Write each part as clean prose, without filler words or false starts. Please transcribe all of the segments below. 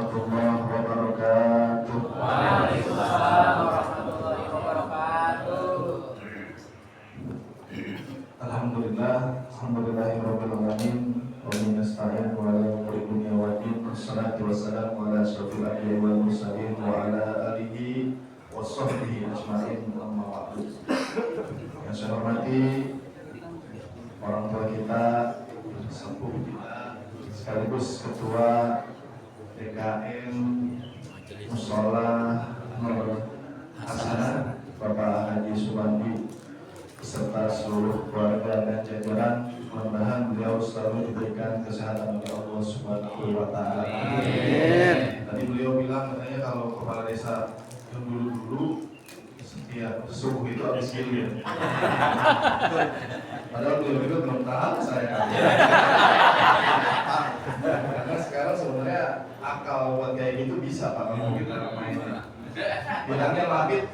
warahmatullahi wabarakatuh. Waalaikumsalam warahmatullahi wabarakatuh. Alhamdulillahirabbil alamin. Wa nasta'in wa ala umuri dunya waddin. Wassalatu wassalamu ala asyrofil anbiya'i wal mursalin wa ala alihi wa sahbihi ajma'in. Amma ba'du. Yang saya hormati orang tua kita, sepuh kita, sekaligus ketua DKM Mushola Nur Hasanah Bapak Haji Subandi beserta seluruh keluarga dan jajaran. Mudah-mudahan beliau selalu diberikan kesehatan oleh Allah Subhanahu wa Ta'ala. Amin. Tadi beliau bilang katanya kalau kepala desa yang dulu-dulu setiap subuh itu habis gilir. Padahal beliau juga belum tahu saya. Karena sekarang sebenarnya akal buat kayak gitu bisa Pak kalau kita main. Bilangnya mabit,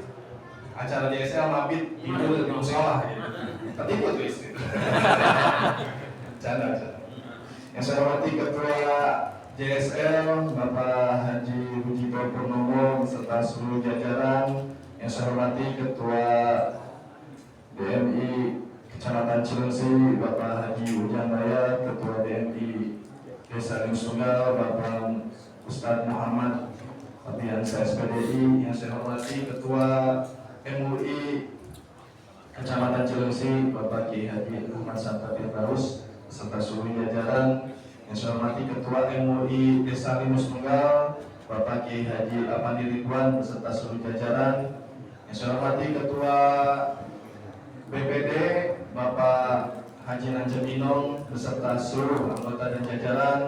acara DSL mabit tidur di musola. Ketipu tuh istri. Canda. Yang saya hormati Ketua JSL Bapak Haji Bujito Purnomo beserta seluruh jajaran. Yang saya hormati Ketua DMI Kecamatan Cilengsi Bapak Haji Ujan Raya, Ketua DMI Desa Limsungal Bapak Ustadz Muhammad Fabiansa SPDI. Yang saya hormati Ketua MUI Kecamatan Cilengsi Bapak Kiai Haji Ahmad Santa Firdaus beserta seluruh jajaran. Yang saya hormati Ketua MUI Desa Limus Tunggal Bapak Kiai Haji Apandi Ridwan beserta seluruh jajaran. Yang saya hormati Ketua BPD Bapak Haji Nanjem Inong beserta seluruh anggota dan jajaran,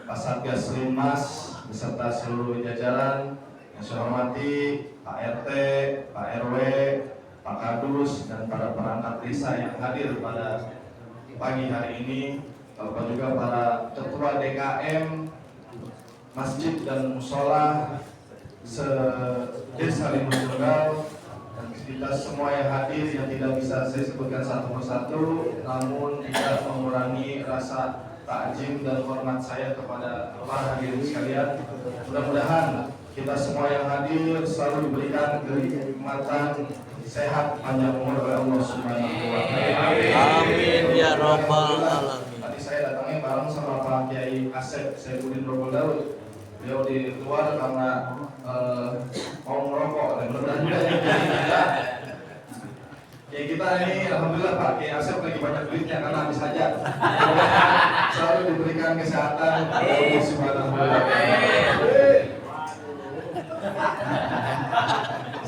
Pak Satgas Linmas beserta seluruh jajaran. Yang saya hormati Pak RT, Pak RW, Pak Kadus dan para perangkat desa yang hadir pada pagi hari ini, bapak juga para ketua DKM masjid dan musola se-Desa Limus Tunggal, dan kita semua yang hadir yang tidak bisa saya sebutkan satu persatu, namun tidak mengurangi rasa takjim dan hormat saya kepada para hadirin sekalian. Mudah-mudahan kita semua yang hadir selalu diberikan kenikmatan, sehat, panjang umur oleh Allah Subhanahu wa Ta'ala. Amin ya rabbal alamin. Tadi saya datangnya bareng sama Pak Kiai Asep Saifuddin Robo Daud. Beliau di luar karena mau merokok dan mudah-mudahan Kiai kita ini alhamdulillah Pak Kiai Asep lagi banyak duitnya karena habis saja. Selalu diberikan kesehatan oleh Allah Subhanahu wa Ta'ala.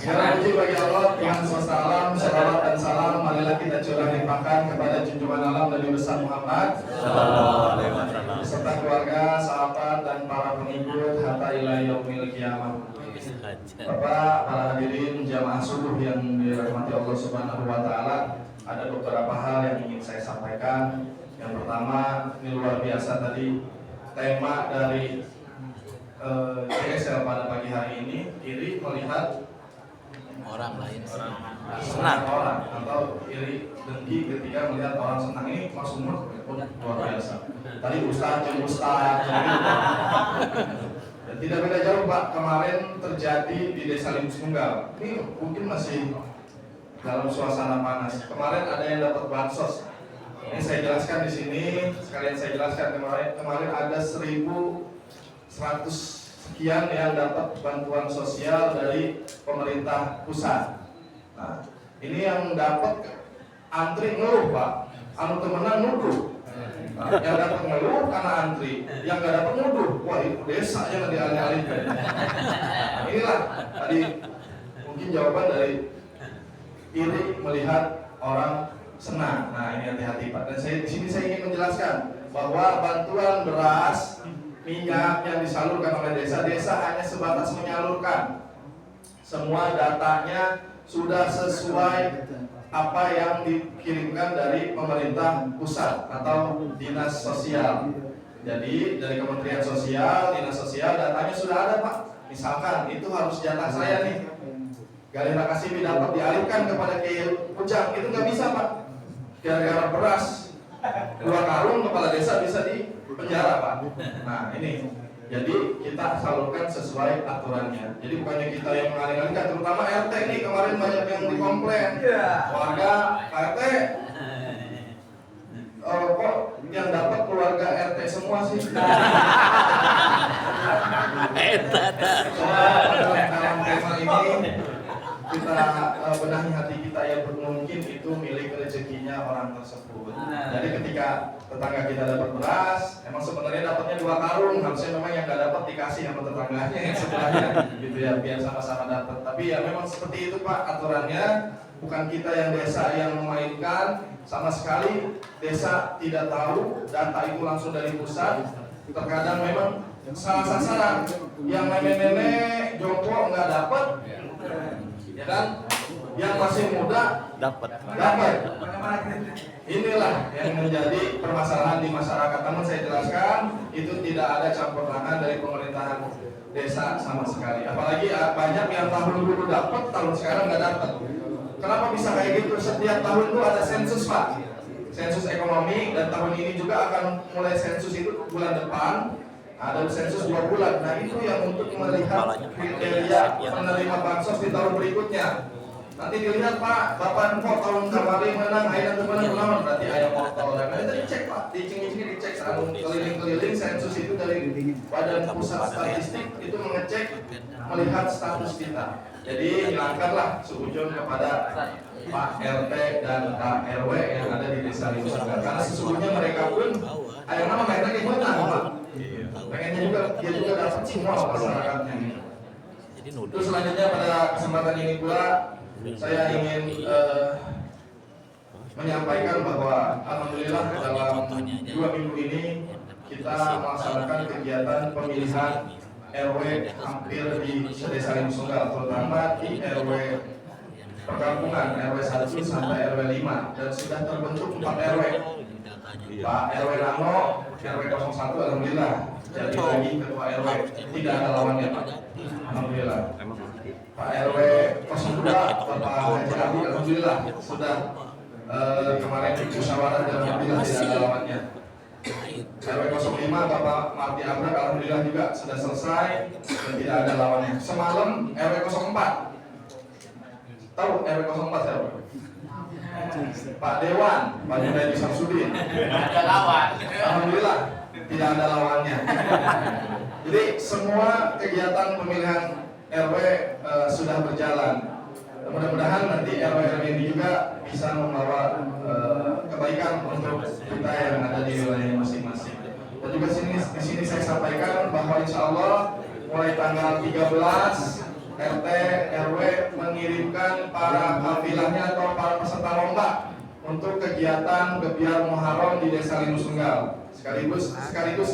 Segala puji bagi Allah, Tuhan semesta alam, salawat dan salam marilah kita curah limpahkan kepada junjungan alam Nabi besar Muhammad beserta keluarga, sahabat dan para pengikut hatta ila yaumil qiyamah. Bapak, para hadirin jamaah subuh yang dirahmati Allah Subhanahu wa Ta'ala, ada beberapa hal yang ingin saya sampaikan. Yang pertama, ini luar biasa tadi tema dari JSL pada pagi hari ini, iri melihat Orang lain senang orang atau iri dengki ketika melihat orang senang. Ini maksudnya luar biasa. Tadi Ustaz dan tidak beda jauh Pak, kemarin terjadi di Desa Limus Tunggal. Ini mungkin masih dalam suasana panas. Kemarin ada yang dapat bansos. Ini saya jelaskan di sini, sekalian saya jelaskan kemarin ada 1.100 sekian yang dapat bantuan sosial dari pemerintah pusat. Nah, ini yang dapat antri ngeluh Pak, anu temenan nuduh. Nah, yang dapat ngeluh karena antri, yang nggak dapat nuduh, wah itu desa yang dialih-alihkan. Nah, inilah tadi mungkin jawaban dari iri melihat orang senang. Nah, ini hati-hati Pak. Dan di sini saya ingin menjelaskan bahwa bantuan beras, minyak yang disalurkan oleh desa-desa hanya sebatas menyalurkan. Semua datanya sudah sesuai apa yang dikirimkan dari pemerintah pusat atau dinas sosial. Jadi dari Kementerian Sosial, dinas sosial datanya sudah ada Pak. Misalkan itu harus jatah saya nih, Galena Kasimi dapat dialihkan kepada Kiai Ujang, itu nggak bisa Pak. Gara-gara beras 2 karung kepala desa bisa di penjara Pak. Nah ini Jadi kita salurkan sesuai aturannya. Jadi bukannya kita yang mengalih-alihkan, terutama RT ini kemarin banyak yang dikomplain. Warga Pak RT, kok yang dapat keluarga RT semua sih? Dalam tema ini kita benahi hati kita yang mungkin itu milik rezekinya orang tersebut. Jadi ketika tetangga kita dapat beras, emang sebenarnya dapatnya 2 karung, harusnya memang yang nggak dapat dikasih sama tetangganya yang sebelahnya, gitu ya, biar sama-sama dapat. Tapi ya memang seperti itu Pak aturannya. Bukan kita yang desa yang memainkan, sama sekali desa tidak tahu, data itu langsung dari pusat. Terkadang memang salah sasaran, yang nenek-nenek jompo nggak dapat, ya kan? Yang masih muda dapat. Inilah yang menjadi permasalahan di masyarakat. Namun saya jelaskan itu tidak ada campur tangan dari pemerintahan desa sama sekali. Apalagi banyak yang tahun dulu dapat, tahun sekarang nggak dapat. Kenapa bisa kayak gitu? Setiap tahun itu ada sensus Pak, sensus ekonomi, dan tahun ini juga akan mulai sensus itu bulan depan. Ada sensus 2 bulan. Nah itu yang untuk melihat kriteria penerima bansos di tahun berikutnya. Nanti dilihat Pak, Bapak kok tahun kemarin menang, akhirnya menang, berarti ayam motor. Dan itu dicek Pak, dicek keliling-keliling sensus itu dari Badan Pusat Statistik itu mengecek, melihat status kita. Jadi hilangkanlah seujung kepada Pak RT dan Kak RW yang ada di desa Limusunggal. Karena sesungguhnya mereka pun ayam nama mereka menang Pak. Pengennya juga dia juga dapat semua masyarakatnya. Terus selanjutnya pada kesempatan ini pula saya ingin menyampaikan bahwa alhamdulillah dalam 2 minggu ini kita melaksanakan kegiatan pemilihan RW hampir di Desa Limusunggal, terutama di RW perkampungan RW 1 sampai RW 5, dan sudah terbentuk 4 RW. Pak RW Rano, RW 01 alhamdulillah jadi lagi ketua RW, tidak ada lawannya Pak, alhamdulillah. Pak RW 02 Bapak Haji Abi alhamdulillah sudah kemarin musyawarah dan alhamdulillah tidak ada lawannya. RW 05 Bapak Marti Abrak alhamdulillah juga sudah selesai dan tidak ada lawannya. Semalam RW 04, tahu RW 04 siapa? Pak Dewan, Pak Junaidi Samsudin. Ada lawan. Alhamdulillah tidak ada lawannya. Jadi semua kegiatan pemilihan RW sudah berjalan. Mudah-mudahan nanti RW ini juga bisa membawa kebaikan untuk kita yang ada di wilayah masing-masing. Dan juga di sini saya sampaikan bahwa insya Allah mulai tanggal 13 RT RW mengirimkan para kafilahnya atau para peserta lomba untuk kegiatan Gebiar Muharram di Desa Limusunggal. Sekaligus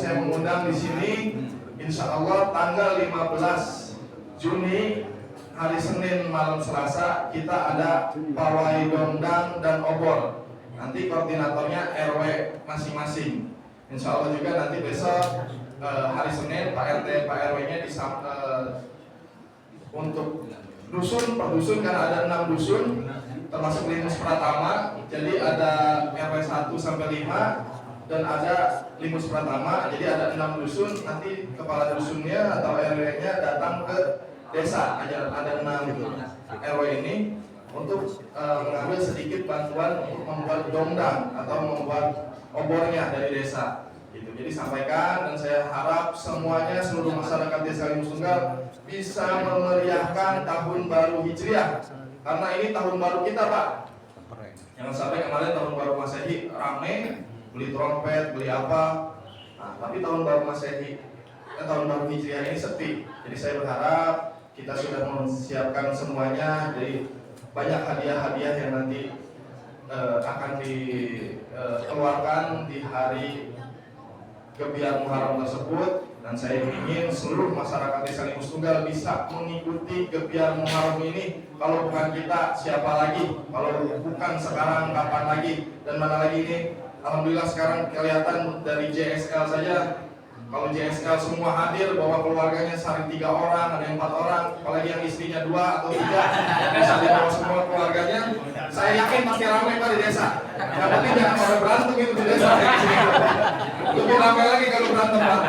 saya mengundang di sini insya Allah tanggal 15 Juni hari Senin malam Selasa kita ada pawai dongdang dan obor. Nanti koordinatornya RW masing-masing. Insya Allah juga nanti besok hari Senin Pak RT Pak RW-nya untuk dusun per dusun, karena ada 6 dusun termasuk Limus Pratama. Jadi ada RW 1 sampai 5 dan ada Limus Pratama. Jadi ada 6 dusun. Nanti kepala dusunnya atau RW-nya datang ke desa. Ada 6 RW ini untuk mengambil sedikit bantuan untuk membuat dongdang atau membuat obornya dari desa. Gitu. Jadi sampaikan, dan saya harap semuanya, seluruh masyarakat Desa Limusunggal bisa memeriahkan tahun baru Hijriah, karena ini tahun baru kita Pak. Jangan sampai kemarin tahun baru Masehi rame, beli trompet, beli apa. Nah, tapi tahun baru Masehi, tahun baru Hijriah ini sepi. Jadi saya berharap kita sudah mempersiapkan semuanya. Jadi banyak hadiah-hadiah yang nanti akan dikeluarkan di hari Gebiar Muharram tersebut, dan saya ingin seluruh masyarakat Desa Limusunggal bisa mengikuti Gebiar Muharram ini. Kalau bukan kita, siapa lagi? Kalau bukan sekarang, kapan lagi? Dan mana lagi ini? Alhamdulillah sekarang kelihatan dari JSL saja. Kalau JSL semua hadir, bahwa keluarganya saling 3 orang, ada yang 4 orang, apalagi yang istrinya 2 atau 3, bisa dibawa semua keluarganya. Saya yakin pasti ramai Pak di desa. Yang penting jangan pada berantem itu di desa. Lebih ramai lagi kalau berantem Pak.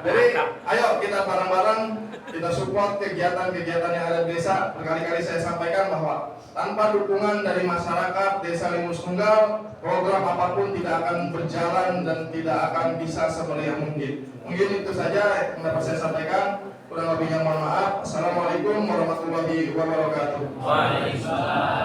Jadi ayo kita bareng-bareng kita support kegiatan-kegiatan yang ada di desa. Berkali-kali saya sampaikan bahwa tanpa dukungan dari masyarakat Desa Limus Tunggal, program apapun tidak akan berjalan dan tidak akan bisa semeriah mungkin. Mungkin itu saja yang dapat saya sampaikan. Kurang lebihnya mohon maaf. Assalamualaikum warahmatullahi wabarakatuh. Waalaikumsalam.